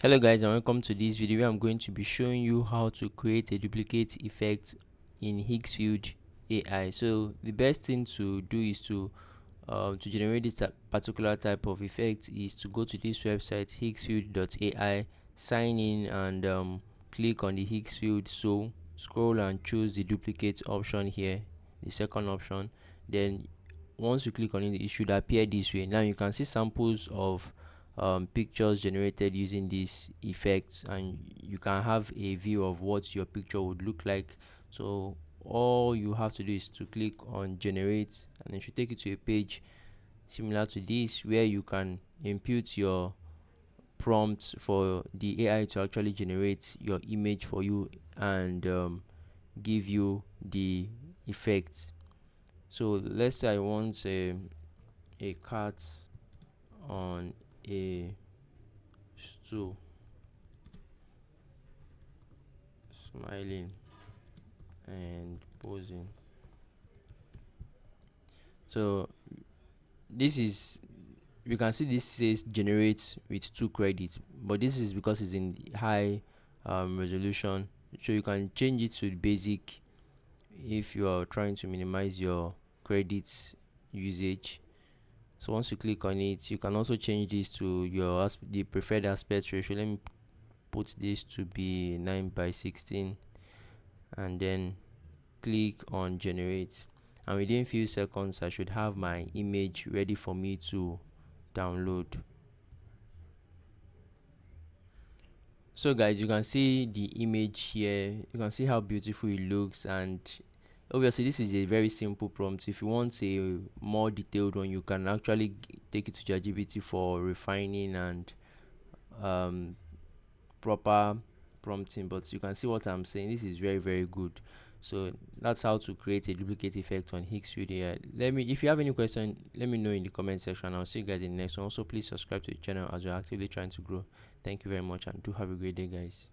Hello guys, and welcome to this video where I'm going to be showing you how to create a duplicate effect in Higgsfield AI. So the best thing to do is to generate this particular type of effect is to go to this website higgsfield.ai, sign in, and click on the Higgsfield. So scroll and choose the duplicate option here, the second option. Then once you click on it, it should appear this way. Now you can see samples of pictures generated using this effect, and you can have a view of what your picture would look like. So all you have to do is to click on generate, and it should take you to a page similar to this where you can input your prompts for the AI to actually generate your image for you and give you the effects. So let's say I want a cat on a stool smiling and posing. So this is, you can see this says generate with 2 credits, but this is because it's in high resolution, so you can change it to basic if you are trying to minimize your credits usage. So once you click on it, you can also change this to your the preferred aspect ratio. Let me put this to be 9 by 16, and then click on generate, and within few seconds I should have my image ready for me to download. So guys, you can see the image here, you can see how beautiful it looks, and obviously this is a very simple prompt. If you want a more detailed one, you can actually take it to ChatGPT for refining and um, proper prompting. But you can see what I'm saying, this is very good. So that's how to create a duplicate effect on Higgsfield AI. If you have any question, let me know in the comment section. I'll see you guys in the next one. Also, please subscribe to the channel as we're actively trying to grow. Thank you very much, and do have a great day, guys.